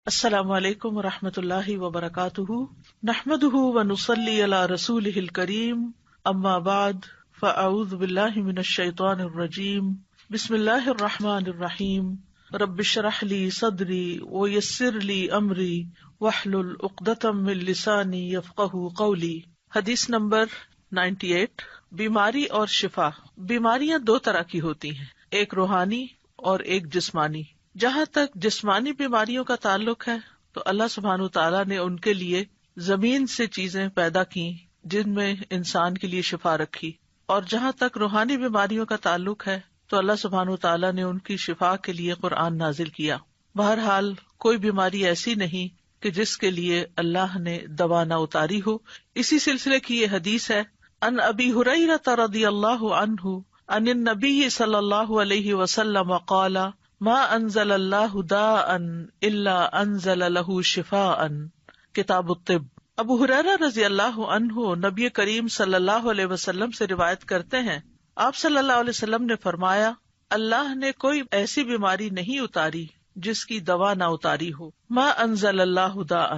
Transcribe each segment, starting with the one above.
السلام علیکم ورحمۃ اللہ وبرکاتہ، نحمده ونصلی علی رسولہ الکریم، اما بعد فاعوذ باللہ من الشیطان الرجیم، بسم اللہ الرحمن الرحیم، رب اشرح لی صدری ویسر لی امری واحلل عقدۃ من لسانی یفقہوا قولی۔ حدیث نمبر 98، بیماری اور شفا۔ بیماریاں دو طرح کی ہوتی ہیں، ایک روحانی اور ایک جسمانی۔ جہاں تک جسمانی بیماریوں کا تعلق ہے تو اللہ سبحانہ وتعالیٰ نے ان کے لیے زمین سے چیزیں پیدا کی جن میں انسان کے لیے شفا رکھی، اور جہاں تک روحانی بیماریوں کا تعلق ہے تو اللہ سبحانہ وتعالیٰ نے ان کی شفا کے لیے قرآن نازل کیا۔ بہرحال کوئی بیماری ایسی نہیں کہ جس کے لیے اللہ نے دوا نہ اتاری ہو۔ اسی سلسلے کی یہ حدیث ہے، ان ابی ہریرہ رضی اللہ عنہ عن النبی صلی اللہ علیہ وسلم قال ما انزل اللہ داء الا انزل له شفاء، کتاب الطب۔ ابو ہریرہ رضی اللہ عنہ نبی کریم صلی اللہ علیہ وسلم سے روایت کرتے ہیں، آپ صلی اللہ علیہ وسلم نے فرمایا، اللہ نے کوئی ایسی بیماری نہیں اتاری جس کی دوا نہ اتاری ہو۔ ما انزل اللہ داء،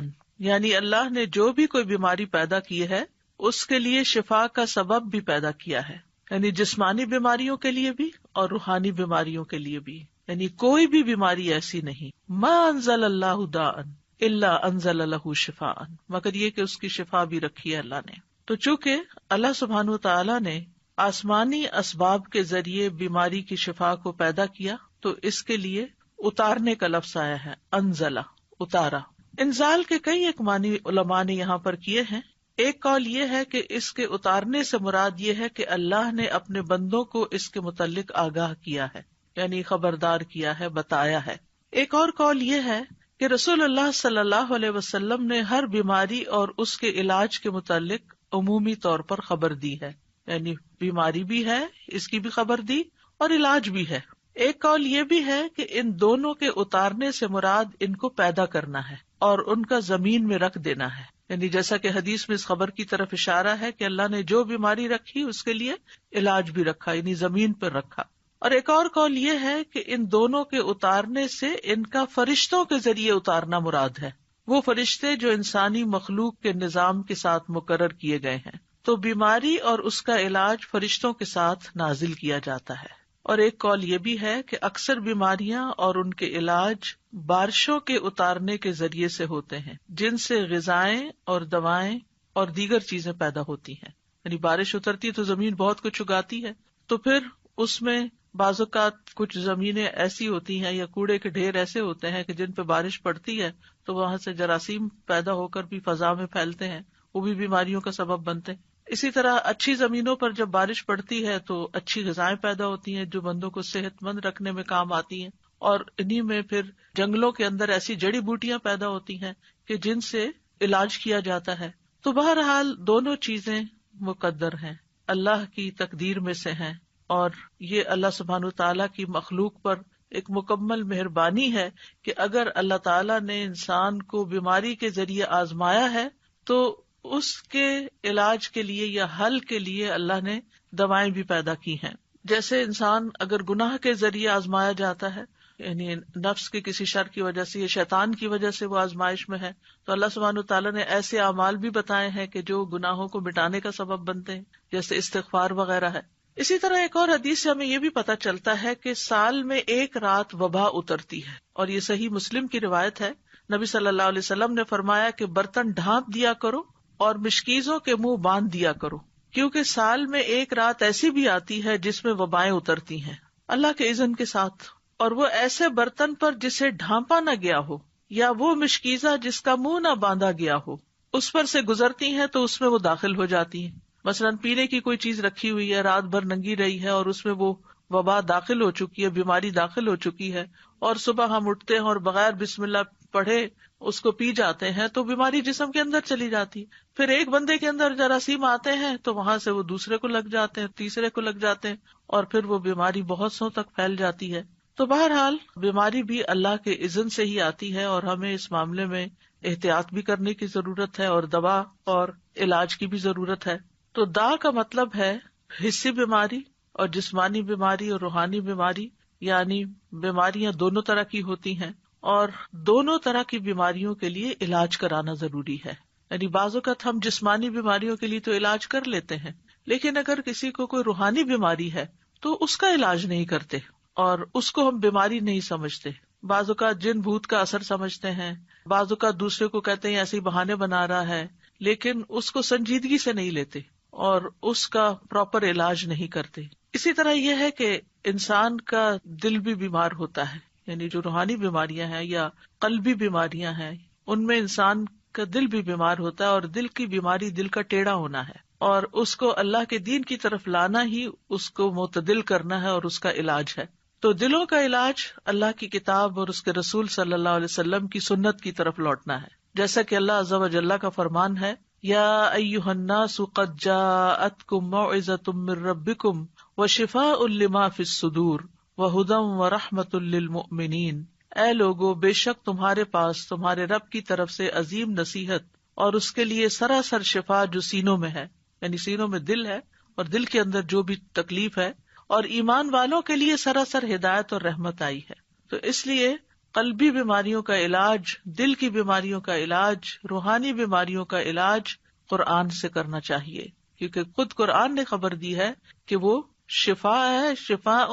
یعنی اللہ نے جو بھی کوئی بیماری پیدا کی ہے اس کے لیے شفا کا سبب بھی پیدا کیا ہے، یعنی جسمانی بیماریوں کے لیے بھی اور روحانی بیماریوں کے لیے بھی، یعنی کوئی بھی بیماری ایسی نہیں۔ ما انزل اللہ داء الا انزل له شفاء، مگر یہ کہ اس کی شفا بھی رکھی ہے اللہ نے۔ تو چونکہ اللہ سبحانہ وتعالیٰ نے آسمانی اسباب کے ذریعے بیماری کی شفا کو پیدا کیا تو اس کے لیے اتارنے کا لفظ آیا ہے، انزلہ، اتارا۔ انزال کے کئی ایک معنی علماء نے یہاں پر کیے ہیں۔ ایک قول یہ ہے کہ اس کے اتارنے سے مراد یہ ہے کہ اللہ نے اپنے بندوں کو اس کے متعلق آگاہ کیا ہے، یعنی خبردار کیا ہے، بتایا ہے۔ ایک اور قول یہ ہے کہ رسول اللہ صلی اللہ علیہ وسلم نے ہر بیماری اور اس کے علاج کے متعلق عمومی طور پر خبر دی ہے، یعنی بیماری بھی ہے، اس کی بھی خبر دی، اور علاج بھی ہے۔ ایک قول یہ بھی ہے کہ ان دونوں کے اتارنے سے مراد ان کو پیدا کرنا ہے اور ان کا زمین میں رکھ دینا ہے، یعنی جیسا کہ حدیث میں اس خبر کی طرف اشارہ ہے کہ اللہ نے جو بیماری رکھی اس کے لیے علاج بھی رکھا، یعنی زمین پر رکھا۔ اور ایک اور قول یہ ہے کہ ان دونوں کے اتارنے سے ان کا فرشتوں کے ذریعے اتارنا مراد ہے، وہ فرشتے جو انسانی مخلوق کے نظام کے ساتھ مقرر کیے گئے ہیں، تو بیماری اور اس کا علاج فرشتوں کے ساتھ نازل کیا جاتا ہے۔ اور ایک قول یہ بھی ہے کہ اکثر بیماریاں اور ان کے علاج بارشوں کے اتارنے کے ذریعے سے ہوتے ہیں، جن سے غذائیں اور دوائیں اور دیگر چیزیں پیدا ہوتی ہیں، یعنی بارش اترتی ہے تو زمین بہت کچھ اگاتی ہے، تو پھر اس میں بعض اوقات کچھ زمینیں ایسی ہوتی ہیں یا کوڑے کے ڈھیر ایسے ہوتے ہیں کہ جن پہ بارش پڑتی ہے تو وہاں سے جراثیم پیدا ہو کر بھی فضا میں پھیلتے ہیں، وہ بھی بیماریوں کا سبب بنتے ہیں۔ اسی طرح اچھی زمینوں پر جب بارش پڑتی ہے تو اچھی غذائیں پیدا ہوتی ہیں جو بندوں کو صحت مند رکھنے میں کام آتی ہیں، اور انہی میں پھر جنگلوں کے اندر ایسی جڑی بوٹیاں پیدا ہوتی ہیں کہ جن سے علاج کیا جاتا ہے۔ تو بہرحال دونوں چیزیں مقدر ہیں، اللہ کی تقدیر میں سے ہیں، اور یہ اللہ سبحانہ وتعالیٰ کی مخلوق پر ایک مکمل مہربانی ہے کہ اگر اللہ تعالیٰ نے انسان کو بیماری کے ذریعے آزمایا ہے تو اس کے علاج کے لیے یا حل کے لیے اللہ نے دوائیں بھی پیدا کی ہیں۔ جیسے انسان اگر گناہ کے ذریعے آزمایا جاتا ہے، یعنی نفس کے کسی شر کی وجہ سے یا شیطان کی وجہ سے وہ آزمائش میں ہے، تو اللہ سبحانہ وتعالیٰ نے ایسے اعمال بھی بتائے ہیں کہ جو گناہوں کو مٹانے کا سبب بنتے ہیں، جیسے استغفار وغیرہ ہے۔ اسی طرح ایک اور حدیث سے ہمیں یہ بھی پتہ چلتا ہے کہ سال میں ایک رات وبا اترتی ہے، اور یہ صحیح مسلم کی روایت ہے۔ نبی صلی اللہ علیہ وسلم نے فرمایا کہ برتن ڈھانپ دیا کرو اور مشکیزوں کے منہ باندھ دیا کرو، کیونکہ سال میں ایک رات ایسی بھی آتی ہے جس میں وبائیں اترتی ہیں اللہ کے اذن کے ساتھ، اور وہ ایسے برتن پر جسے ڈھانپا نہ گیا ہو یا وہ مشکیزہ جس کا منہ نہ باندھا گیا ہو اس پر سے گزرتی ہیں تو اس میں وہ داخل ہو جاتی ہیں۔ مثلاً پینے کی کوئی چیز رکھی ہوئی ہے، رات بھر ننگی رہی ہے اور اس میں وہ وبا داخل ہو چکی ہے، بیماری داخل ہو چکی ہے، اور صبح ہم اٹھتے ہیں اور بغیر بسم اللہ پڑھے اس کو پی جاتے ہیں تو بیماری جسم کے اندر چلی جاتی۔ پھر ایک بندے کے اندر جراثیم آتے ہیں تو وہاں سے وہ دوسرے کو لگ جاتے ہیں، تیسرے کو لگ جاتے ہیں، اور پھر وہ بیماری بہت سو تک پھیل جاتی ہے۔ تو بہرحال بیماری بھی اللہ کے اذن سے ہی آتی ہے، اور ہمیں اس معاملے میں احتیاط بھی کرنے کی ضرورت ہے اور دوا اور علاج کی بھی ضرورت ہے۔ تو دا کا مطلب ہے حسی بیماری، اور جسمانی بیماری اور روحانی بیماری، یعنی بیماریاں دونوں طرح کی ہوتی ہیں، اور دونوں طرح کی بیماریوں کے لیے علاج کرانا ضروری ہے. یعنی بعض اوقات ہم جسمانی بیماریوں کے لیے تو علاج کر لیتے ہیں، لیکن اگر کسی کو کوئی روحانی بیماری ہے تو اس کا علاج نہیں کرتے اور اس کو ہم بیماری نہیں سمجھتے. بعض اوقات جن بھوت کا اثر سمجھتے ہیں، بعض اوقات دوسرے کو کہتے ہیں ایسے ہی بہانے بنا رہا ہے، لیکن اس کو سنجیدگی سے نہیں لیتے اور اس کا پراپر علاج نہیں کرتے. اسی طرح یہ ہے کہ انسان کا دل بھی بیمار ہوتا ہے، یعنی جو روحانی بیماریاں ہیں یا قلبی بیماریاں ہیں ان میں انسان کا دل بھی بیمار ہوتا ہے، اور دل کی بیماری دل کا ٹیڑھا ہونا ہے، اور اس کو اللہ کے دین کی طرف لانا ہی اس کو معتدل کرنا ہے اور اس کا علاج ہے. تو دلوں کا علاج اللہ کی کتاب اور اس کے رسول صلی اللہ علیہ وسلم کی سنت کی طرف لوٹنا ہے، جیسا کہ اللہ عز و جل کا فرمان ہے، یا ایھا الناس قد جاءتکم موعظۃ من ربکم وشفاء لما فی الصدور وہدی ورحمۃ للمؤمنین. اے لوگو، بے شک تمہارے پاس تمہارے رب کی طرف سے عظیم نصیحت اور اس کے لیے سراسر شفا جو سینوں میں ہے، یعنی سینوں میں دل ہے اور دل کے اندر جو بھی تکلیف ہے، اور ایمان والوں کے لیے سراسر ہدایت اور رحمت آئی ہے. تو اس لیے قلبی بیماریوں کا علاج، دل کی بیماریوں کا علاج، روحانی بیماریوں کا علاج قرآن سے کرنا چاہیے، کیونکہ خود قرآن نے خبر دی ہے کہ وہ شفا ہے، شفاء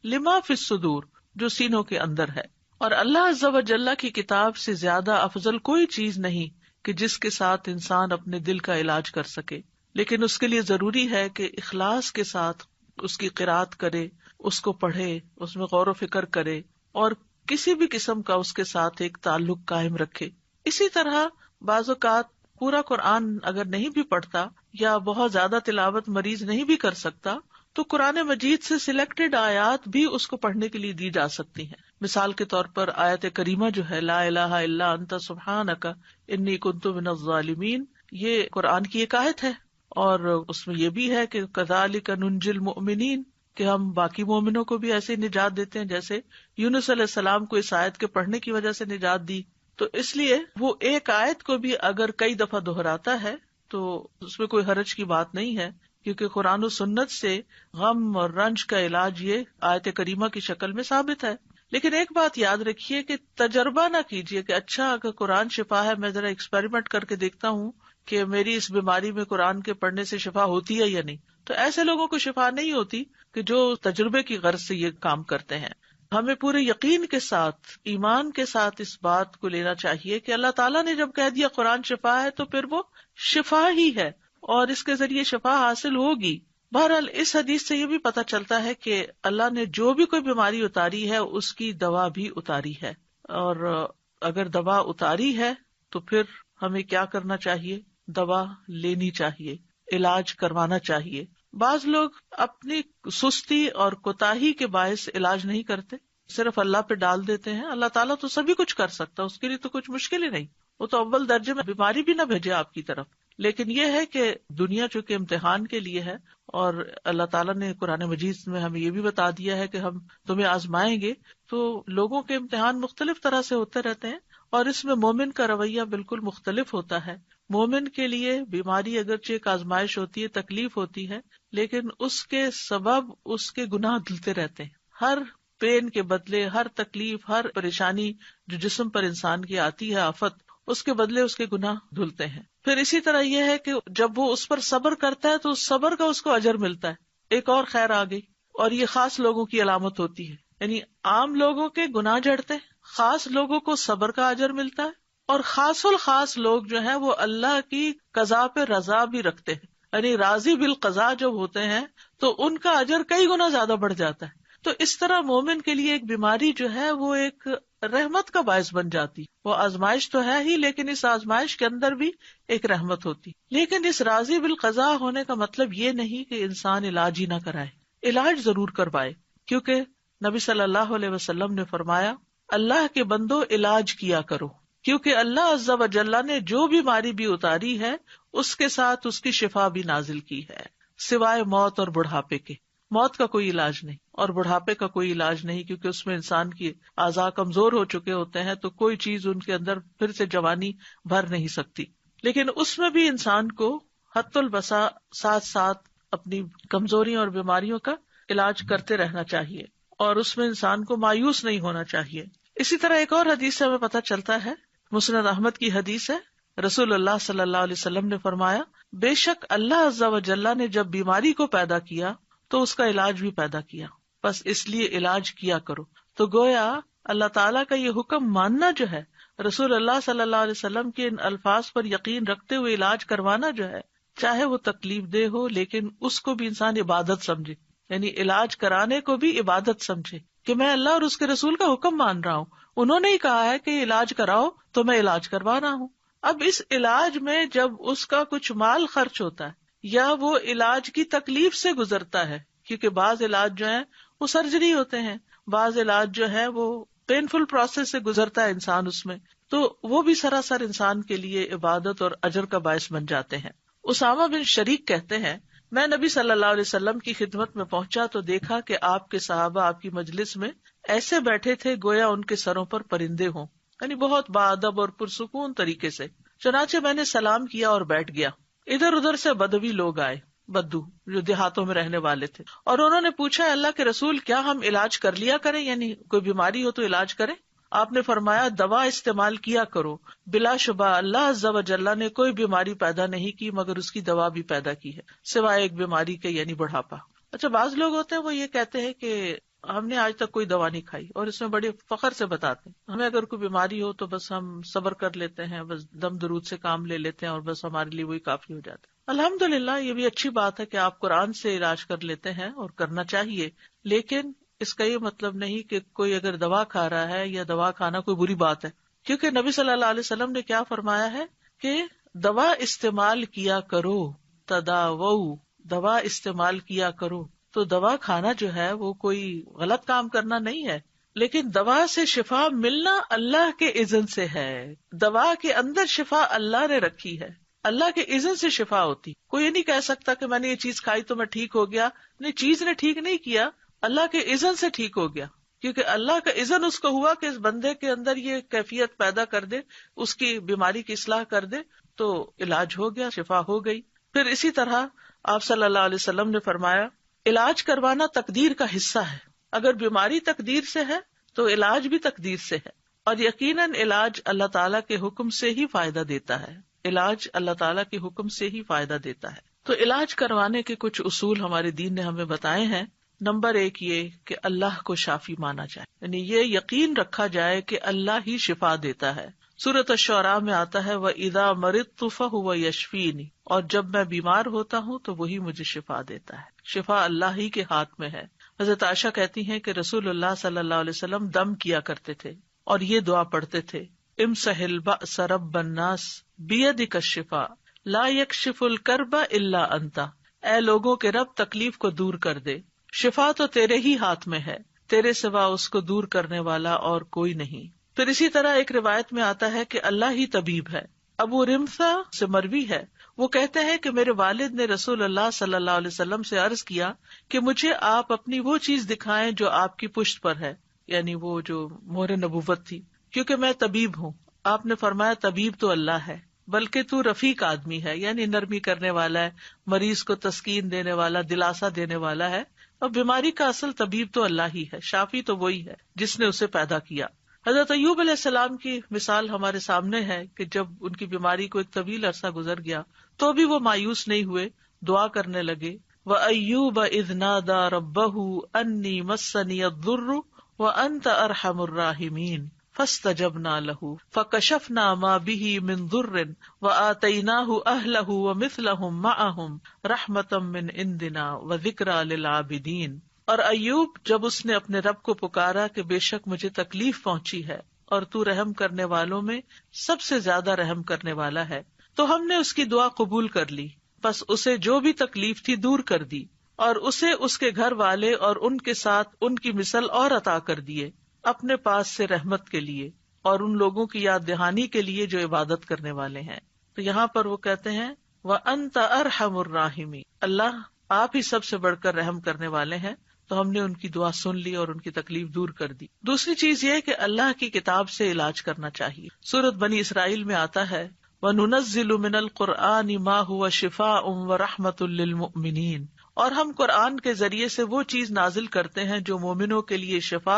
لما فی الصدور، جو سینوں کے اندر ہے. اور اللہ عز و جل کی کتاب سے زیادہ افضل کوئی چیز نہیں کہ جس کے ساتھ انسان اپنے دل کا علاج کر سکے، لیکن اس کے لیے ضروری ہے کہ اخلاص کے ساتھ اس کی قرأت کرے، اس کو پڑھے، اس میں غور و فکر کرے اور کسی بھی قسم کا اس کے ساتھ ایک تعلق قائم رکھے. اسی طرح بعض اوقات پورا قرآن اگر نہیں بھی پڑھتا یا بہت زیادہ تلاوت مریض نہیں بھی کر سکتا تو قرآن مجید سے سلیکٹڈ آیات بھی اس کو پڑھنے کے لیے دی جا سکتی ہیں. مثال کے طور پر آیت کریمہ جو ہے لا الہ الا انت سبحانک انی کنت من الظالمین، یہ قرآن کی ایک آیت ہے، اور اس میں یہ بھی ہے کہ کذالک ننجی المؤمنین، کہ ہم باقی مومنوں کو بھی ایسے نجات دیتے ہیں جیسے یونس علیہ السلام کو اس آیت کے پڑھنے کی وجہ سے نجات دی. تو اس لیے وہ ایک آیت کو بھی اگر کئی دفعہ دہراتا ہے تو اس میں کوئی حرج کی بات نہیں ہے، کیونکہ قرآن و سنت سے غم اور رنج کا علاج یہ آیت کریمہ کی شکل میں ثابت ہے. لیکن ایک بات یاد رکھیے کہ تجربہ نہ کیجیے کہ اچھا اگر قرآن شفا ہے، میں ذرا ایکسپیریمنٹ کر کے دیکھتا ہوں کہ میری اس بیماری میں قرآن کے پڑھنے سے شفا ہوتی ہے یا نہیں. تو ایسے لوگوں کو شفا نہیں ہوتی کہ جو تجربے کی غرض سے یہ کام کرتے ہیں. ہمیں پورے یقین کے ساتھ، ایمان کے ساتھ اس بات کو لینا چاہیے کہ اللہ تعالیٰ نے جب کہہ دیا قرآن شفا ہے تو پھر وہ شفا ہی ہے اور اس کے ذریعے شفا حاصل ہوگی. بہرحال اس حدیث سے یہ بھی پتہ چلتا ہے کہ اللہ نے جو بھی کوئی بیماری اتاری ہے اس کی دوا بھی اتاری ہے، اور اگر دوا اتاری ہے تو پھر ہمیں کیا کرنا چاہیے؟ دوا لینی چاہیے، علاج کروانا چاہیے. بعض لوگ اپنی سستی اور کوتاہی کے باعث علاج نہیں کرتے، صرف اللہ پہ ڈال دیتے ہیں. اللہ تعالیٰ تو سبھی کچھ کر سکتا، اس کے لیے تو کچھ مشکل ہی نہیں، وہ تو اول درجے میں بیماری بھی نہ بھیجے آپ کی طرف. لیکن یہ ہے کہ دنیا چونکہ امتحان کے لیے ہے، اور اللہ تعالیٰ نے قرآن مجید میں ہمیں یہ بھی بتا دیا ہے کہ ہم تمہیں آزمائیں گے. تو لوگوں کے امتحان مختلف طرح سے ہوتے رہتے ہیں، اور اس میں مومن کا رویہ بالکل مختلف ہوتا ہے. مومن کے لیے بیماری اگرچہ ایک آزمائش ہوتی ہے، تکلیف ہوتی ہے، لیکن اس کے سبب اس کے گناہ دھلتے رہتے ہیں. ہر پین کے بدلے، ہر تکلیف، ہر پریشانی جو جسم پر انسان کی آتی ہے، آفت، اس کے بدلے اس کے گناہ دھلتے ہیں. پھر اسی طرح یہ ہے کہ جب وہ اس پر صبر کرتا ہے تو اس صبر کا اس کو اجر ملتا ہے. ایک اور خیر آ گئی، اور یہ خاص لوگوں کی علامت ہوتی ہے. یعنی عام لوگوں کے گناہ جھڑتے ہیں، خاص لوگوں کو صبر کا اجر ملتا ہے، اور خاص الخاص لوگ جو ہیں وہ اللہ کی قضا پہ رضا بھی رکھتے ہیں. یعنی راضی بالقضا جب ہوتے ہیں تو ان کا اجر کئی گنا زیادہ بڑھ جاتا ہے. تو اس طرح مومن کے لیے ایک بیماری جو ہے وہ ایک رحمت کا باعث بن جاتی. وہ آزمائش تو ہے ہی، لیکن اس آزمائش کے اندر بھی ایک رحمت ہوتی. لیکن اس راضی بالقضا ہونے کا مطلب یہ نہیں کہ انسان علاج ہی نہ کرائے، علاج ضرور کروائے، کیونکہ نبی صلی اللہ علیہ وسلم نے فرمایا اللہ کے بندو علاج کیا کرو، کیونکہ اللہ عز و جل نے جو بیماری بھی اتاری ہے اس کے ساتھ اس کی شفا بھی نازل کی ہے، سوائے موت اور بڑھاپے کے. موت کا کوئی علاج نہیں اور بڑھاپے کا کوئی علاج نہیں، کیونکہ اس میں انسان کی اعضاء کمزور ہو چکے ہوتے ہیں تو کوئی چیز ان کے اندر پھر سے جوانی بھر نہیں سکتی. لیکن اس میں بھی انسان کو حت البسا ساتھ ساتھ اپنی کمزوریوں اور بیماریوں کا علاج کرتے رہنا چاہیے، اور اس میں انسان کو مایوس نہیں ہونا چاہیے. اسی طرح ایک اور حدیث سے ہمیں پتہ چلتا ہے، مسند احمد کی حدیث ہے، رسول اللہ صلی اللہ علیہ وسلم نے فرمایا، بے شک اللہ عز و جل نے جب بیماری کو پیدا کیا تو اس کا علاج بھی پیدا کیا، بس اس لیے علاج کیا کرو۔ تو گویا اللہ تعالیٰ کا یہ حکم ماننا جو ہے، رسول اللہ صلی اللہ علیہ وسلم کے ان الفاظ پر یقین رکھتے ہوئے علاج کروانا جو ہے، چاہے وہ تکلیف دہ ہو لیکن اس کو بھی انسان عبادت سمجھے، یعنی علاج کرانے کو بھی عبادت سمجھے کہ میں اللہ اور اس کے رسول کا حکم مان رہا ہوں، انہوں نے ہی کہا ہے کہ علاج کراؤ تو میں علاج کروا رہا ہوں۔ اب اس علاج میں جب اس کا کچھ مال خرچ ہوتا ہے یا وہ علاج کی تکلیف سے گزرتا ہے، کیونکہ بعض علاج جو ہیں وہ سرجری ہوتے ہیں، بعض علاج جو ہے وہ پینفل پروسیس سے گزرتا ہے انسان اس میں، تو وہ بھی سراسر انسان کے لیے عبادت اور اجر کا باعث بن جاتے ہیں۔ اسامہ بن شریک کہتے ہیں، میں نبی صلی اللہ علیہ وسلم کی خدمت میں پہنچا تو دیکھا کہ آپ کے صحابہ آپ کی مجلس میں ایسے بیٹھے تھے گویا ان کے سروں پر پرندے ہوں، یعنی بہت باادب اور پرسکون طریقے سے۔ چنانچہ میں نے سلام کیا اور بیٹھ گیا۔ ادھر ادھر سے بدوی لوگ آئے، بدو جو دیہاتوں میں رہنے والے تھے، اور انہوں نے پوچھا، اللہ کے رسول کیا ہم علاج کر لیا کریں، یعنی کوئی بیماری ہو تو علاج کریں؟ آپ نے فرمایا، دوا استعمال کیا کرو، بلا شبہ اللہ عز و جل نے کوئی بیماری پیدا نہیں کی مگر اس کی دوا بھی پیدا کی ہے، سوائے ایک بیماری کے، یعنی بڑھاپا۔ اچھا، بعض لوگ ہوتے ہیں وہ یہ کہتے ہیں کہ ہم نے آج تک کوئی دوا نہیں کھائی، اور اس میں بڑے فخر سے بتاتے ہیں ہمیں اگر کوئی بیماری ہو تو بس ہم صبر کر لیتے ہیں، بس دم درود سے کام لے لیتے ہیں اور بس ہمارے لیے وہی کافی ہو جاتا ہے۔ الحمدللہ یہ بھی اچھی بات ہے کہ آپ قرآن سے علاج کر لیتے ہیں اور کرنا چاہیے، لیکن اس کا یہ مطلب نہیں کہ کوئی اگر دوا کھا رہا ہے یا دوا کھانا کوئی بری بات ہے، کیونکہ نبی صلی اللہ علیہ وسلم نے کیا فرمایا ہے کہ دوا استعمال کیا کرو، تداوؤ، دوا استعمال کیا کرو۔ تو دوا کھانا جو ہے وہ کوئی غلط کام کرنا نہیں ہے، لیکن دوا سے شفا ملنا اللہ کے اذن سے ہے، دوا کے اندر شفا اللہ نے رکھی ہے، اللہ کے اذن سے شفا ہوتی۔ کوئی یہ نہیں کہہ سکتا کہ میں نے یہ چیز کھائی تو میں ٹھیک ہو گیا، نہیں، چیز نے ٹھیک نہیں کیا، اللہ کے اذن سے ٹھیک ہو گیا، کیونکہ اللہ کا اذن اس کو ہوا کہ اس بندے کے اندر یہ کیفیت پیدا کر دے، اس کی بیماری کی اصلاح کر دے، تو علاج ہو گیا، شفا ہو گئی۔ پھر اسی طرح آپ صلی اللہ علیہ وسلم نے فرمایا، علاج کروانا تقدیر کا حصہ ہے، اگر بیماری تقدیر سے ہے تو علاج بھی تقدیر سے ہے، اور یقیناً علاج اللہ تعالیٰ کے حکم سے ہی فائدہ دیتا ہے، علاج اللہ تعالیٰ کے حکم سے ہی فائدہ دیتا ہے۔ تو علاج کروانے کے کچھ اصول ہمارے دین نے ہمیں بتائے ہیں۔ نمبر 1 یہ کہ اللہ کو شافی مانا جائے، یعنی یہ یقین رکھا جائے کہ اللہ ہی شفا دیتا ہے۔ سورۃ الشعراء میں آتا ہے، وَإِذَا مَرِضْتُ فَهُوَ يَشْفِينِ، اور جب میں بیمار ہوتا ہوں تو وہی مجھے شفا دیتا ہے، شفا اللہ ہی کے ہاتھ میں ہے۔ حضرت عائشہ کہتی ہیں کہ رسول اللہ صلی اللہ علیہ وسلم دم کیا کرتے تھے اور یہ دعا پڑھتے تھے، امسح البأس رب الناس بیدک الشفاء لا یکشف الکرب الا انت، اے لوگوں کے رب تکلیف کو دور کر دے، شفا تو تیرے ہی ہاتھ میں ہے، تیرے سوا اس کو دور کرنے والا اور کوئی نہیں۔ پھر اسی طرح ایک روایت میں آتا ہے کہ اللہ ہی طبیب ہے۔ ابو رمثا سے مروی ہے، وہ کہتے ہیں کہ میرے والد نے رسول اللہ صلی اللہ علیہ وسلم سے عرض کیا کہ مجھے آپ اپنی وہ چیز دکھائیں جو آپ کی پشت پر ہے، یعنی وہ جو مہر نبوت تھی، کیونکہ میں طبیب ہوں۔ آپ نے فرمایا، طبیب تو اللہ ہے، بلکہ تو رفیق آدمی ہے، یعنی نرمی کرنے والا ہے، مریض کو تسکین دینے والا، دلاسا دینے والا ہے، اور بیماری کا اصل طبیب تو اللہ ہی ہے، شافی تو وہی ہے جس نے اسے پیدا کیا۔ حضرت ایوب علیہ السلام کی مثال ہمارے سامنے ہے کہ جب ان کی بیماری کو ایک طویل عرصہ گزر گیا تو بھی وہ مایوس نہیں ہوئے، دعا کرنے لگے، وَأَيُّوبَ إِذْ نَادَى رَبَّهُ أَنِّي مَسَّنِيَ الضُّرُّ وَأَنْتَ أَرْحَمُ الرَّاحِمِينَ فَاسْتَجَبْنَا لَهُ فَكَشَفْنَا مَا بِهِ مِنْ ضُرٍّ وَآتَيْنَاهُ أَهْلَهُ وَمِثْلَهُمْ مَعَهُمْ رَحْمَةً مِّنْ عِنْدِنَا وَذِكْرَىٰ لِلْعَابِدِينَ۔ اور ایوب جب اس نے اپنے رب کو پکارا کہ بے شک مجھے تکلیف پہنچی ہے اور تو رحم کرنے والوں میں سب سے زیادہ رحم کرنے والا ہے، تو ہم نے اس کی دعا قبول کر لی، پس اسے جو بھی تکلیف تھی دور کر دی، اور اسے اس کے گھر والے اور ان کے ساتھ ان کی مثل اور عطا کر دیے، اپنے پاس سے رحمت کے لیے اور ان لوگوں کی یاد دہانی کے لیے جو عبادت کرنے والے ہیں۔ تو یہاں پر وہ کہتے ہیں وَأَنْتَ أَرْحَمُ الرَّاحِمِينَ، اللہ آپ ہی سب سے بڑھ کر رحم کرنے والے ہیں۔ تو ہم نے ان کی دعا سن لی اور ان کی تکلیف دور کر دی۔ دوسری چیز یہ کہ اللہ کی کتاب سے علاج کرنا چاہیے۔ سورۃ بنی اسرائیل میں آتا ہے، وَنُنَزِّلُ مِنَ الْقُرْآنِ مَا هُوَ شِفَاءٌ وَرَحْمَةٌ لِّلْمُؤْمِنِينَ، اور ہم قرآن کے ذریعے سے وہ چیز نازل کرتے ہیں جو مومنوں کے لیے شفا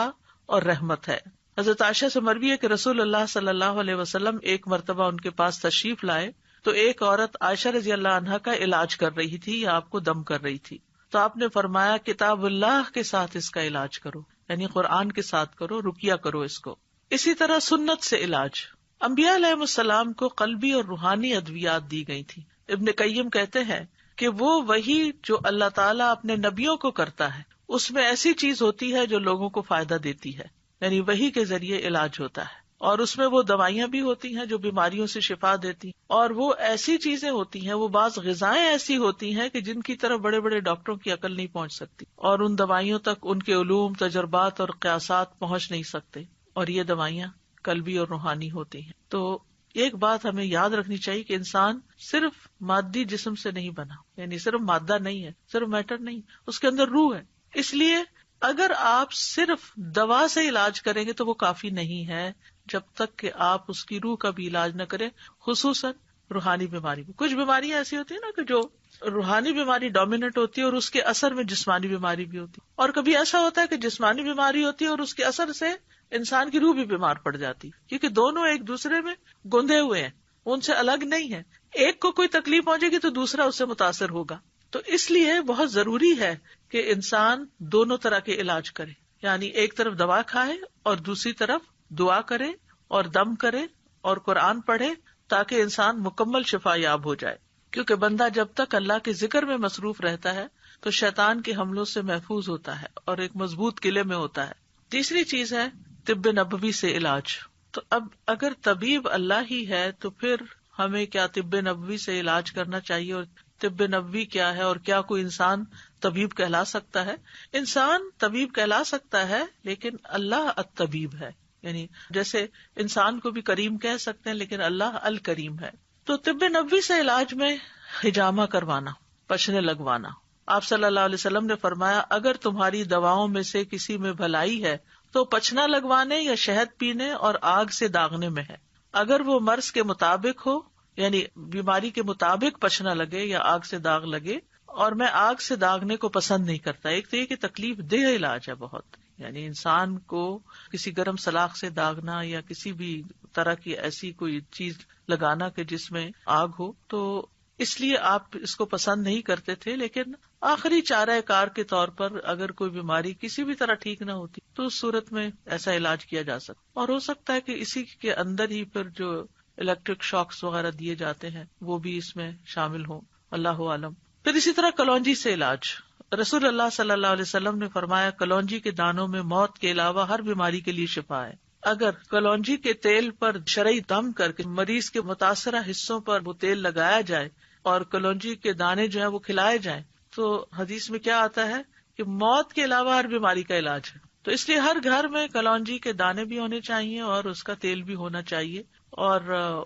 اور رحمت ہے۔ حضرت عائشہ سے مروی ہے کہ رسول اللہ صلی اللہ علیہ وسلم ایک مرتبہ ان کے پاس تشریف لائے تو ایک عورت عائشہ رضی اللہ عنہا کا علاج کر رہی تھی یا آپ کو دم کر رہی تھی، تو آپ نے فرمایا کتاب اللہ کے ساتھ اس کا علاج کرو، یعنی قرآن کے ساتھ کرو، رقیہ کرو اس کو۔ اسی طرح سنت سے علاج، انبیاء علیہ السلام کو قلبی اور روحانی ادویات دی گئی تھی۔ ابن قیم کہتے ہیں کہ وہ وہی جو اللہ تعالیٰ اپنے نبیوں کو کرتا ہے اس میں ایسی چیز ہوتی ہے جو لوگوں کو فائدہ دیتی ہے، یعنی وہی کے ذریعے علاج ہوتا ہے، اور اس میں وہ دوائیاں بھی ہوتی ہیں جو بیماریوں سے شفا دیتی، اور وہ ایسی چیزیں ہوتی ہیں، وہ بعض غذائیں ایسی ہوتی ہیں کہ جن کی طرف بڑے بڑے ڈاکٹروں کی عقل نہیں پہنچ سکتی، اور ان دوائیوں تک ان کے علوم، تجربات اور قیاسات پہنچ نہیں سکتے، اور یہ دوائیاں قلبی اور روحانی ہوتی ہیں۔ تو ایک بات ہمیں یاد رکھنی چاہیے کہ انسان صرف مادی جسم سے نہیں بنا، یعنی صرف مادہ نہیں ہے، صرف میٹر نہیں، اس کے اندر روح ہے۔ اس لیے اگر آپ صرف دوا سے علاج کریں گے تو وہ کافی نہیں ہے، جب تک کہ آپ اس کی روح کا بھی علاج نہ کریں، خصوصاً روحانی بیماری میں۔ کچھ بیماریاں ایسی ہوتی ہیں نا کہ جو روحانی بیماری ڈومیننٹ ہوتی ہے اور اس کے اثر میں جسمانی بیماری بھی ہوتی ہے، اور کبھی ایسا ہوتا ہے کہ جسمانی بیماری ہوتی ہے اور اس کے اثر سے انسان کی روح بھی بیمار پڑ جاتی، کیونکہ دونوں ایک دوسرے میں گندے ہوئے ہیں، ان سے الگ نہیں ہے۔ ایک کو کوئی تکلیف پہنچے گی تو دوسرا اس سے متاثر ہوگا۔ تو اس لیے بہت ضروری ہے کہ انسان دونوں طرح کے علاج کرے، یعنی ایک طرف دوا کھائے اور دوسری طرف دعا کرے اور دم کرے اور قرآن پڑھے، تاکہ انسان مکمل شفا یاب ہو جائے۔ کیونکہ بندہ جب تک اللہ کے ذکر میں مصروف رہتا ہے تو شیطان کے حملوں سے محفوظ ہوتا ہے اور ایک مضبوط قلعے میں ہوتا ہے۔ تیسری چیز ہے طب نبوی سے علاج۔ تو اب اگر طبیب اللہ ہی ہے تو پھر ہمیں کیا طب نبوی سے علاج کرنا چاہیے، اور طب نبوی کیا ہے، اور کیا کوئی انسان طبیب کہلا سکتا ہے؟ انسان طبیب کہلا سکتا ہے، لیکن اللہ الطبیب ہے، یعنی جیسے انسان کو بھی کریم کہہ سکتے ہیں لیکن اللہ الکریم ہے۔ تو طب نبوی سے علاج میں حجامہ کروانا، پچھنے لگوانا۔ آپ صلی اللہ علیہ وسلم نے فرمایا اگر تمہاری دواؤں میں سے کسی میں بھلائی ہے تو پچھنا لگوانے یا شہد پینے اور آگ سے داغنے میں ہے، اگر وہ مرض کے مطابق ہو، یعنی بیماری کے مطابق پچھنا لگے یا آگ سے داغ لگے۔ اور میں آگ سے داغنے کو پسند نہیں کرتا۔ ایک تو یہ کہ تکلیف دہ علاج ہے بہت، یعنی انسان کو کسی گرم سلاخ سے داغنا یا کسی بھی طرح کی ایسی کوئی چیز لگانا کہ جس میں آگ ہو، تو اس لیے آپ اس کو پسند نہیں کرتے تھے۔ لیکن آخری چارہ کار کے طور پر اگر کوئی بیماری کسی بھی طرح ٹھیک نہ ہوتی تو اس صورت میں ایسا علاج کیا جا سکتا، اور ہو سکتا ہے کہ اسی کے اندر ہی پھر جو الیکٹرک شاکس وغیرہ دیے جاتے ہیں وہ بھی اس میں شامل ہوں، اللہ عالم۔ پھر اسی طرح کلونجی سے علاج، رسول اللہ صلی اللہ علیہ وسلم نے فرمایا کلونجی کے دانوں میں موت کے علاوہ ہر بیماری کے لیے شفا ہے۔ اگر کلونجی کے تیل پر شرعی دم کر کے مریض کے متاثرہ حصوں پر وہ تیل لگایا جائے اور کلونجی کے دانے جو ہیں وہ کھلائے جائیں تو حدیث میں کیا آتا ہے کہ موت کے علاوہ ہر بیماری کا علاج ہے۔ تو اس لیے ہر گھر میں کلونجی کے دانے بھی ہونے چاہیے اور اس کا تیل بھی ہونا چاہیے۔ اور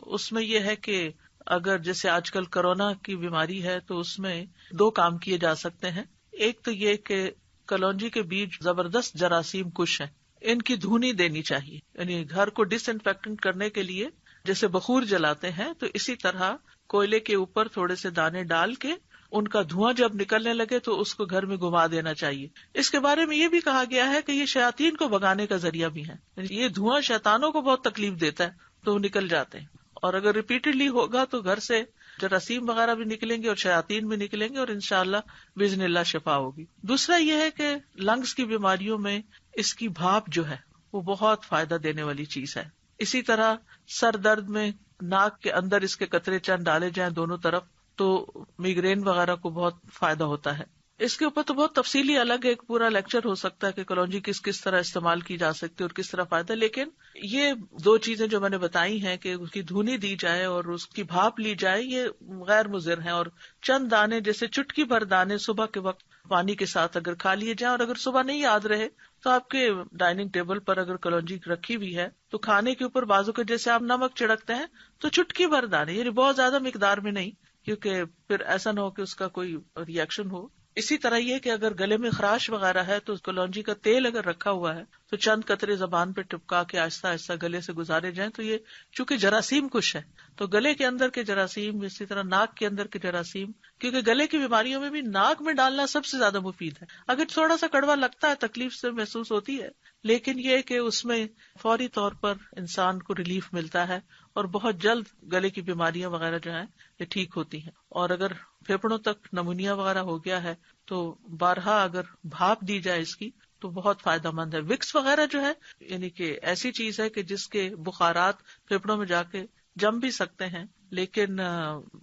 اس میں یہ ہے کہ اگر جیسے آج کل کورونا کی بیماری ہے تو اس میں 2 کام کیے جا سکتے ہیں۔ ایک تو یہ کہ کلونجی کے بیج زبردست جراثیم کش ہیں، ان کی دھونی دینی چاہیے، یعنی گھر کو ڈس انفیکٹنٹ کرنے کے لیے جیسے بخور جلاتے ہیں تو اسی طرح کوئلے کے اوپر تھوڑے سے دانے ڈال کے ان کا دھواں جب نکلنے لگے تو اس کو گھر میں گھما دینا چاہیے۔ اس کے بارے میں یہ بھی کہا گیا ہے کہ یہ شیاطین کو بھگانے کا ذریعہ بھی ہے، یہ دھواں شیطانوں کو بہت تکلیف دیتا ہے تو وہ نکل جاتے ہیں، اور اگر ریپیٹڈلی ہوگا تو گھر سے جراثیم وغیرہ بھی نکلیں گے اور شیاطین بھی نکلیں گے اور انشاءاللہ باذن اللہ شفا ہوگی۔ دوسرا یہ ہے کہ لنگز کی بیماریوں میں اس کی بھاپ جو ہے وہ بہت فائدہ دینے والی چیز ہے۔ اسی طرح سر درد میں ناک کے اندر اس کے قطرے چند ڈالے جائیں دونوں طرف تو میگرین وغیرہ کو بہت فائدہ ہوتا ہے۔ اس کے اوپر تو بہت تفصیلی الگ ایک پورا لیکچر ہو سکتا ہے کہ کلونجی کس طرح استعمال کی جا سکتی ہے اور کس طرح فائدہ، لیکن یہ 2 چیزیں جو میں نے بتائی ہیں کہ اس کی دھونی دی جائے اور اس کی بھاپ لی جائے، یہ غیر مضر ہیں۔ اور چند دانے جیسے چٹکی بھر دانے صبح کے وقت پانی کے ساتھ اگر کھا لیے جائیں، اور اگر صبح نہیں یاد رہے تو آپ کے ڈائننگ ٹیبل پر اگر کلونجی رکھی ہوئی ہے تو کھانے کے اوپر بازو کے جیسے آپ نمک چھڑکتے ہیں تو چٹکی بھر دانے، یعنی بہت زیادہ مقدار میں نہیں، کیونکہ پھر ایسا نہ ہو کہ اس کا کوئی ری ایکشن ہو۔ اسی طرح یہ کہ اگر گلے میں خراش وغیرہ ہے تو کلونجی کا تیل اگر رکھا ہوا ہے تو چند قطرے زبان پہ ٹپکا کے آہستہ آہستہ گلے سے گزارے جائیں. تو یہ چونکہ جراثیم کش ہے تو گلے کے اندر کے جراثیم، اسی طرح ناک کے اندر کے جراثیم، کیونکہ گلے کی بیماریوں میں بھی ناک میں ڈالنا سب سے زیادہ مفید ہے. اگر تھوڑا سا کڑوا لگتا ہے، تکلیف سے محسوس ہوتی ہے، لیکن یہ کہ اس میں فوری طور پر انسان کو ریلیف ملتا ہے اور بہت جلد گلے کی بیماریاں وغیرہ جو ہیں یہ ٹھیک ہوتی ہیں. اور اگر پھیپڑوں تک نمونیا وغیرہ ہو گیا ہے تو بارہا اگر بھاپ دی جائے اس کی تو بہت فائدہ مند ہے. وکس وغیرہ جو ہے یعنی کہ ایسی چیز ہے کہ جس کے بخارات پھیپڑوں میں جا کے جم بھی سکتے ہیں، لیکن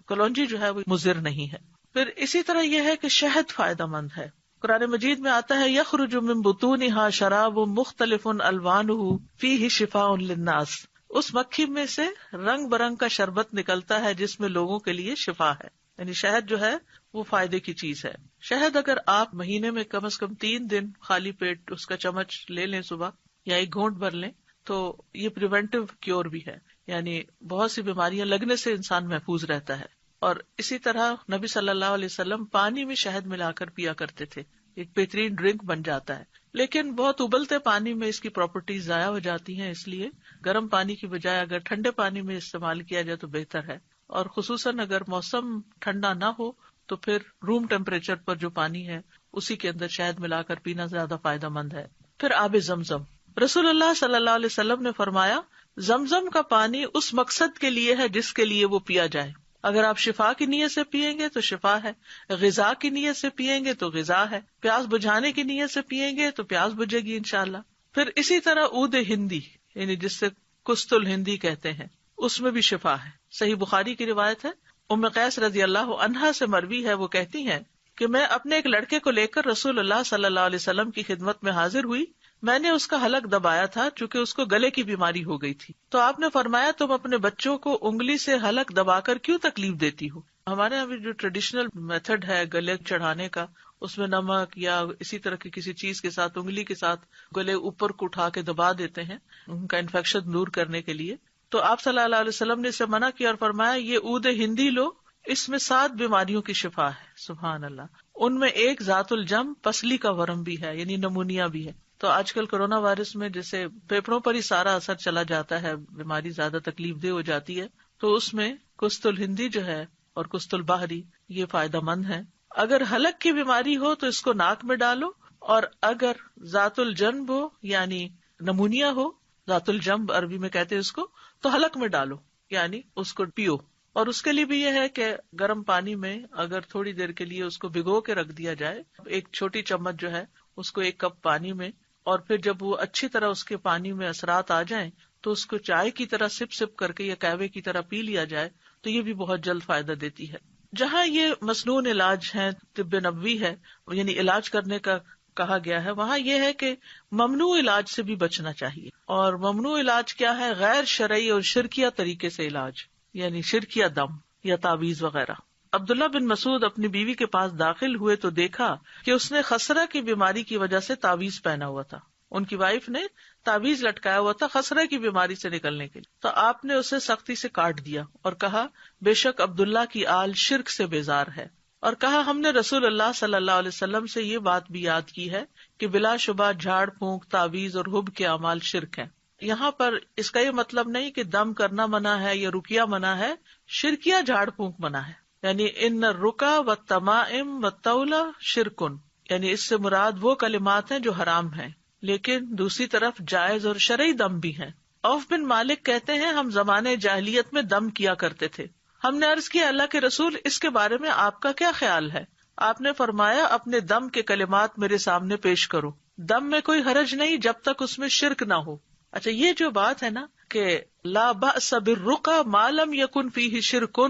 کلونجی جو ہے وہ مضر نہیں ہے. پھر اسی طرح یہ ہے کہ شہد فائدہ مند ہے. قرآن مجید میں آتا ہے یخرج من بطونها شراب مختلف الوانه فیہ شفاء للناس. اس مکھی میں سے رنگ برنگ کا شربت نکلتا ہے جس میں لوگوں کے لیے شفا ہے. یعنی شہد جو ہے وہ فائدے کی چیز ہے. شہد اگر آپ مہینے میں کم از کم 3 دن خالی پیٹ اس کا چمچ لے لیں صبح یا ایک گھونٹ بھر لیں تو یہ پریونٹیو کیور بھی ہے، یعنی بہت سی بیماریاں لگنے سے انسان محفوظ رہتا ہے. اور اسی طرح نبی صلی اللہ علیہ وسلم پانی میں شہد ملا کر پیا کرتے تھے، ایک بہترین ڈرنک بن جاتا ہے. لیکن بہت ابلتے پانی میں اس کی پراپرٹیز ضائع ہو جاتی ہیں، اس لیے گرم پانی کی بجائے اگر ٹھنڈے پانی میں استعمال کیا جائے تو بہتر ہے. اور خصوصاً اگر موسم ٹھنڈا نہ ہو تو پھر روم ٹیمپریچر پر جو پانی ہے اسی کے اندر شہد ملا کر پینا زیادہ فائدہ مند ہے. پھر آب زمزم، رسول اللہ صلی اللہ علیہ وسلم نے فرمایا زمزم کا پانی اس مقصد کے لیے ہے جس کے لیے وہ پیا جائے. اگر آپ شفا کی نیت سے پیئیں گے تو شفا ہے، غذا کی نیت سے پیئیں گے تو غذا ہے، پیاس بجھانے کی نیت سے پیئیں گے تو پیاس بجھے گی انشاءاللہ. پھر اسی طرح عود ہندی یعنی جس سے کست الہندی کہتے ہیں اس میں بھی شفا ہے. صحیح بخاری کی روایت ہے، ام قیس رضی اللہ عنہا سے مروی ہے، وہ کہتی ہیں کہ میں اپنے ایک لڑکے کو لے کر رسول اللہ صلی اللہ علیہ وسلم کی خدمت میں حاضر ہوئی. میں نے اس کا حلق دبایا تھا چونکہ اس کو گلے کی بیماری ہو گئی تھی. تو آپ نے فرمایا تم اپنے بچوں کو انگلی سے حلق دبا کر کیوں تکلیف دیتی ہو؟ ہمارے یہاں بھی جو ٹریڈیشنل میتھڈ ہے گلے چڑھانے کا، اس میں نمک یا اسی طرح کی کسی چیز کے ساتھ انگلی کے ساتھ گلے اوپر کو اٹھا کے دبا دیتے ہیں ان کا انفیکشن دور کرنے کے لیے. تو آپ صلی اللہ علیہ وسلم نے اسے منع کیا اور فرمایا یہ عود ہندی لو، اس میں 7 بیماریوں کی شفا ہے. سبحان اللہ. ان میں ایک ذات الجم پسلی کا ورم بھی ہے یعنی نمونیا بھی ہے. تو آج کل کرونا وائرس میں جیسے پھیپڑوں پر ہی سارا اثر چلا جاتا ہے، بیماری زیادہ تکلیف دہ ہو جاتی ہے، تو اس میں کست الہندی جو ہے اور کست البحری یہ فائدہ مند ہے. اگر حلق کی بیماری ہو تو اس کو ناک میں ڈالو، اور اگر ذات الجنب ہو یعنی نمونیا ہو، ذات الجنب عربی میں کہتے ہیں اس کو، تو حلق میں ڈالو یعنی اس کو پیو. اور اس کے لیے بھی یہ ہے کہ گرم پانی میں اگر تھوڑی دیر کے لیے اس کو بھگو کے رکھ دیا جائے، ایک چھوٹی چمچ جو ہے اس کو 1 کپ پانی میں، اور پھر جب وہ اچھی طرح اس کے پانی میں اثرات آ جائیں تو اس کو چائے کی طرح سپ سپ کر کے یا قہوے کی طرح پی لیا جائے تو یہ بھی بہت جلد فائدہ دیتی ہے. جہاں یہ مسنون علاج ہے، طب نبوی ہے، یعنی علاج کرنے کا کہا گیا ہے، وہاں یہ ہے کہ ممنوع علاج سے بھی بچنا چاہیے. اور ممنوع علاج کیا ہے؟ غیر شرعی اور شرکیہ طریقے سے علاج، یعنی شرکیہ دم یا تعویذ وغیرہ. عبداللہ بن مسعود اپنی بیوی کے پاس داخل ہوئے تو دیکھا کہ اس نے خسرہ کی بیماری کی وجہ سے تعویذ پہنا ہوا تھا. ان کی وائف نے تعویذ لٹکایا ہوا تھا خسرہ کی بیماری سے نکلنے کے لیے. تو آپ نے اسے سختی سے کاٹ دیا اور کہا بے شک عبداللہ کی آل شرک سے بیزار ہے. اور کہا ہم نے رسول اللہ صلی اللہ علیہ وسلم سے یہ بات بھی یاد کی ہے کہ بلا شبہ جھاڑ پھونک، تعویذ اور حب کے اعمال شرک ہیں. یہاں پر اس کا یہ مطلب نہیں کہ دم کرنا منع ہے یا رقیہ منع ہے، شرکیہ جھاڑ پھونک منع ہے. یعنی ان الرقا والتمائم والطولہ شرکن، یعنی اس سے مراد وہ کلمات ہیں جو حرام ہیں، لیکن دوسری طرف جائز اور شرعی دم بھی ہیں. عوف بن مالک کہتے ہیں ہم زمانے جاہلیت میں دم کیا کرتے تھے. ہم نے عرض کیا اللہ کے رسول اس کے بارے میں آپ کا کیا خیال ہے؟ آپ نے فرمایا اپنے دم کے کلمات میرے سامنے پیش کرو، دم میں کوئی حرج نہیں جب تک اس میں شرک نہ ہو. اچھا، یہ جو بات ہے نا کہ لا بأس بالرقى ما لم يكن فيه شرک،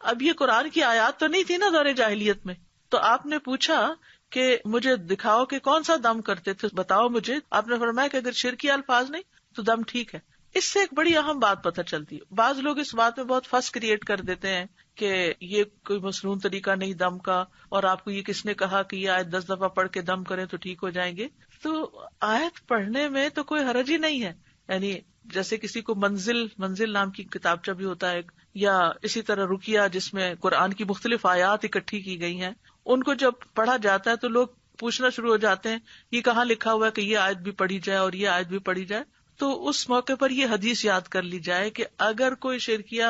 اب یہ قرآن کی آیات تو نہیں تھی نا دور جاہلیت میں. تو آپ نے پوچھا کہ مجھے دکھاؤ کہ کون سا دم کرتے تھے، بتاؤ مجھے. آپ نے فرمایا کہ اگر شرکی الفاظ نہیں تو دم ٹھیک ہے. اس سے ایک بڑی اہم بات پتہ چلتی ہے. بعض لوگ اس بات میں بہت فس کریٹ کر دیتے ہیں کہ یہ کوئی مسنون طریقہ نہیں دم کا، اور آپ کو یہ کس نے کہا کہ یہ آیت 10 دفعہ پڑھ کے دم کریں تو ٹھیک ہو جائیں گے. تو آیت پڑھنے میں تو کوئی حرج ہی نہیں ہے. یعنی جیسے کسی کو منزل نام کی کتابچہ بھی ہوتا ہے، یا اسی طرح رقیہ جس میں قرآن کی مختلف آیات اکٹھی کی گئی ہیں، ان کو جب پڑھا جاتا ہے تو لوگ پوچھنا شروع ہو جاتے ہیں یہ کہاں لکھا ہوا ہے کہ یہ آیت بھی پڑھی جائے اور یہ آیت بھی پڑھی جائے. تو اس موقع پر یہ حدیث یاد کر لی جائے کہ اگر کوئی شرکیہ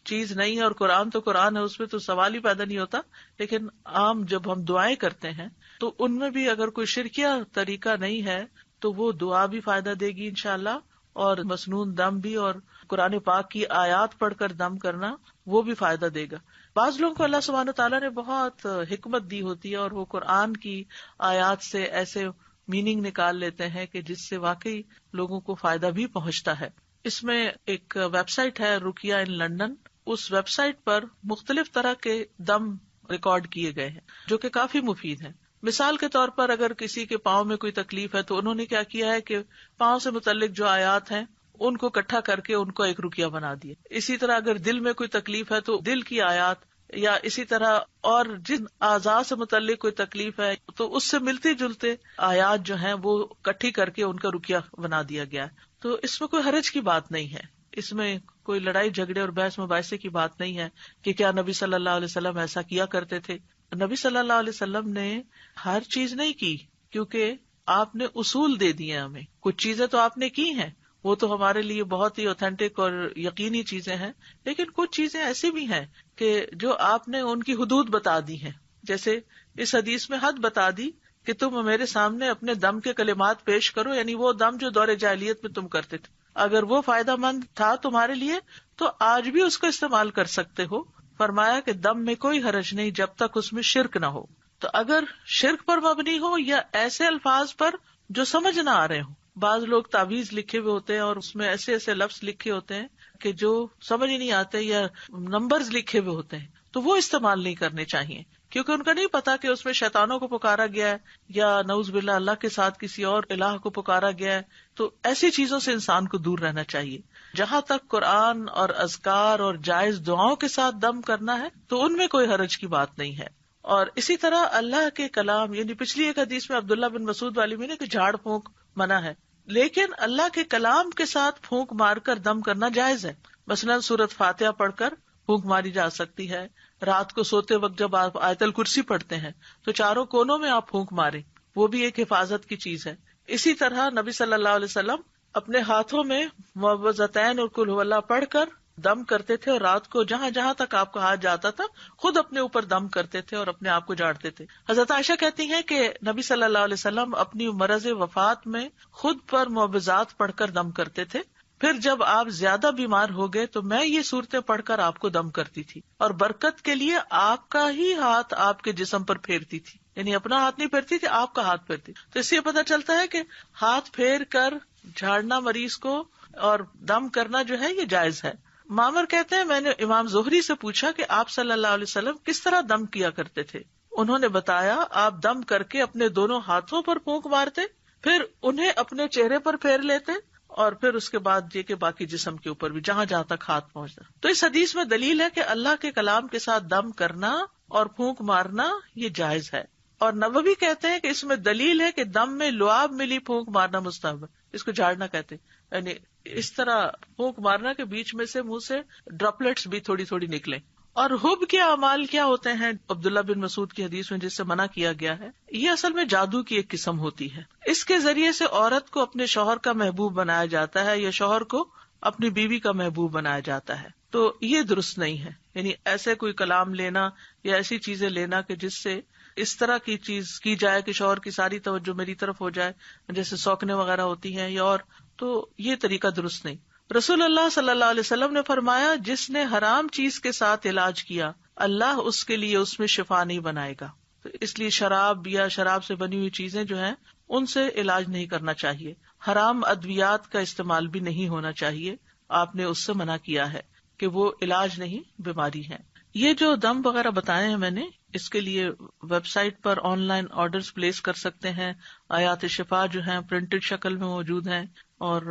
چیز نہیں ہے اور قرآن تو قرآن ہے، اس میں تو سوال ہی پیدا نہیں ہوتا، لیکن عام جب ہم دعائیں کرتے ہیں تو ان میں بھی اگر کوئی شرکیہ طریقہ نہیں ہے تو وہ دعا بھی فائدہ دے گی انشاءاللہ، اور مسنون دم بھی اور قرآن پاک کی آیات پڑھ کر دم کرنا وہ بھی فائدہ دے گا. بعض لوگوں کو اللہ سبحانہ تعالیٰ نے بہت حکمت دی ہوتی ہے اور وہ قرآن کی آیات سے ایسے میننگ نکال لیتے ہیں کہ جس سے واقعی لوگوں کو فائدہ بھی پہنچتا ہے. اس میں ایک ویب سائٹ ہے رقیہ ان لنڈن، اس ویب سائٹ پر مختلف طرح کے دم ریکارڈ کیے گئے ہیں جو کہ کافی مفید ہیں. مثال کے طور پر اگر کسی کے پاؤں میں کوئی تکلیف ہے تو انہوں نے کیا کیا ہے کہ پاؤں سے متعلق جو آیات ہیں ان کو اکٹھا کر کے ان کو ایک رقیہ بنا دیا. اسی طرح اگر دل میں کوئی تکلیف ہے تو دل کی آیات، یا اسی طرح اور جن اعضاء سے متعلق کوئی تکلیف ہے تو اس سے ملتے جلتے آیات جو ہیں وہ اکٹھی کر کے ان کا رقیہ بنا دیا گیا. تو اس میں کوئی حرج کی بات نہیں ہے، اس میں کوئی لڑائی جھگڑے اور بحث مباحثے کی بات نہیں ہے کہ کیا نبی صلی اللہ علیہ وسلم ایسا کیا کرتے تھے. نبی صلی اللہ علیہ وسلم نے ہر چیز نہیں کی، کیونکہ آپ نے اصول دے دیے ہمیں. کچھ چیزیں تو آپ نے کی ہیں، وہ تو ہمارے لیے بہت ہی اوتھینٹک اور یقینی چیزیں ہیں، لیکن کچھ چیزیں ایسی بھی ہیں کہ جو آپ نے ان کی حدود بتا دی ہیں. جیسے اس حدیث میں حد بتا دی کہ تم میرے سامنے اپنے دم کے کلمات پیش کرو، یعنی وہ دم جو دور جاہلیت میں تم کرتے تھے، اگر وہ فائدہ مند تھا تمہارے لیے تو آج بھی اس کو استعمال کر سکتے ہو. فرمایا کہ دم میں کوئی حرج نہیں جب تک اس میں شرک نہ ہو. تو اگر شرک پر مبنی ہو یا ایسے الفاظ پر جو سمجھ نہ آ رہے ہوں، بعض لوگ تعویذ لکھے ہوئے ہوتے ہیں اور اس میں ایسے ایسے لفظ لکھے ہوتے ہیں کہ جو سمجھ ہی نہیں آتے، یا نمبرز لکھے ہوئے ہوتے ہیں، تو وہ استعمال نہیں کرنے چاہیے، کیونکہ ان کا نہیں پتا کہ اس میں شیطانوں کو پکارا گیا ہے یا نعوذ باللہ اللہ کے ساتھ کسی اور الہ کو پکارا گیا ہے. تو ایسی چیزوں سے انسان کو دور رہنا چاہیے. جہاں تک قرآن اور اذکار اور جائز دعاؤں کے ساتھ دم کرنا ہے تو ان میں کوئی حرج کی بات نہیں ہے. اور اسی طرح اللہ کے کلام، یعنی پچھلی ایک حدیث میں عبداللہ بن مسعود والی میں نے کہ جھاڑ پھونک منع ہے، لیکن اللہ کے کلام کے ساتھ پھونک مار کر دم کرنا جائز ہے. مثلاً سورۃ فاتحہ پڑھ کر پھونک ماری جا سکتی ہے. رات کو سوتے وقت جب آپ آیت الکرسی پڑھتے ہیں تو چاروں کونوں میں آپ پھونک ماریں، وہ بھی ایک حفاظت کی چیز ہے. اسی طرح نبی صلی اللہ علیہ وسلم اپنے ہاتھوں میں معوذتین اور قل ھو اللہ پڑھ کر دم کرتے تھے، اور رات کو جہاں جہاں تک آپ کا ہاتھ جاتا تھا خود اپنے اوپر دم کرتے تھے اور اپنے آپ کو جھاڑتے تھے. حضرت عائشہ کہتی ہیں کہ نبی صلی اللہ علیہ وسلم اپنی مرض وفات میں خود پر معوذات پڑھ کر دم کرتے تھے. پھر جب آپ زیادہ بیمار ہو گئے تو میں یہ صورتیں پڑھ کر آپ کو دم کرتی تھی، اور برکت کے لیے آپ کا ہی ہاتھ آپ کے جسم پر پھیرتی تھی، یعنی اپنا ہاتھ نہیں پھیرتی تھی، آپ کا ہاتھ پھیرتی. تو اس سے پتہ چلتا ہے کہ ہاتھ پھیر کر جھاڑنا مریض کو اور دم کرنا جو ہے یہ جائز ہے. معمر کہتے ہیں میں نے امام زہری سے پوچھا کہ آپ صلی اللہ علیہ وسلم کس طرح دم کیا کرتے تھے. انہوں نے بتایا آپ دم کر کے اپنے دونوں ہاتھوں پر پھونک مارتے، پھر انہیں اپنے چہرے پر پھیر لیتے، اور پھر اس کے بعد یہ کہ باقی جسم کے اوپر بھی جہاں جہاں تک ہاتھ پہنچتا. تو اس حدیث میں دلیل ہے کہ اللہ کے کلام کے ساتھ دم کرنا اور پھونک مارنا یہ جائز ہے. اور نووی کہتے ہیں کہ اس میں دلیل ہے کہ دم میں لعاب ملی پھونک مارنا مستحب ہے، اس کو جھاڑنا کہتے ہیں، یعنی اس طرح پھونک مارنا کے بیچ میں سے منہ سے ڈراپلیٹس بھی تھوڑی تھوڑی نکلیں. اور حب کے اعمال کیا ہوتے ہیں عبداللہ بن مسعود کی حدیث میں جس سے منع کیا گیا ہے، یہ اصل میں جادو کی ایک قسم ہوتی ہے. اس کے ذریعے سے عورت کو اپنے شوہر کا محبوب بنایا جاتا ہے یا شوہر کو اپنی بیوی کا محبوب بنایا جاتا ہے. تو یہ درست نہیں ہے، یعنی ایسے کوئی کلام لینا یا ایسی چیزیں لینا کہ جس سے اس طرح کی چیز کی جائے کہ شوہر کی ساری توجہ میری طرف ہو جائے، جیسے سوکنے وغیرہ ہوتی ہیں یا اور، تو یہ طریقہ درست نہیں. رسول اللہ صلی اللہ علیہ وسلم نے فرمایا جس نے حرام چیز کے ساتھ علاج کیا اللہ اس کے لیے اس میں شفا نہیں بنائے گا. تو اس لیے شراب یا شراب سے بنی ہوئی چیزیں جو ہیں ان سے علاج نہیں کرنا چاہیے. حرام ادویات کا استعمال بھی نہیں ہونا چاہیے، آپ نے اس سے منع کیا ہے کہ وہ علاج نہیں بیماری ہے. یہ جو دم وغیرہ بتائے ہیں میں نے، اس کے لیے ویب سائٹ پر آن لائن آرڈرز پلیس کر سکتے ہیں. آیات شفا جو ہیں پرنٹڈ شکل میں موجود ہیں اور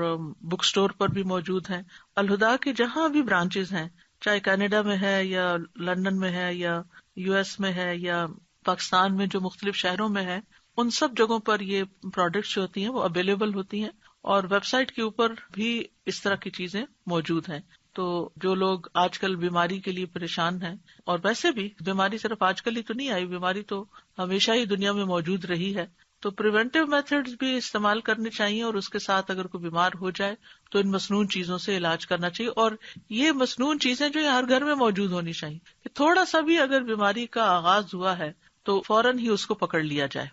بک سٹور پر بھی موجود ہیں. الہدا کے جہاں بھی برانچز ہیں، چاہے کینیڈا میں ہے یا لندن میں ہے یا یو ایس میں ہے یا پاکستان میں جو مختلف شہروں میں ہے، ان سب جگہوں پر یہ پروڈکٹس جو ہوتی ہیں وہ اویلیبل ہوتی ہیں، اور ویب سائٹ کے اوپر بھی اس طرح کی چیزیں موجود ہیں. تو جو لوگ آج کل بیماری کے لیے پریشان ہیں، اور ویسے بھی بیماری صرف آج کل ہی تو نہیں آئی، بیماری تو ہمیشہ ہی دنیا میں موجود رہی ہے، تو پریونٹیو میتھڈز بھی استعمال کرنے چاہیے، اور اس کے ساتھ اگر کوئی بیمار ہو جائے تو ان مصنوعی چیزوں سے علاج کرنا چاہیے. اور یہ مصنوعی چیزیں جو ہر گھر میں موجود ہونی چاہیے، کہ تھوڑا سا بھی اگر بیماری کا آغاز ہوا ہے تو فوراً ہی اس کو پکڑ لیا جائے.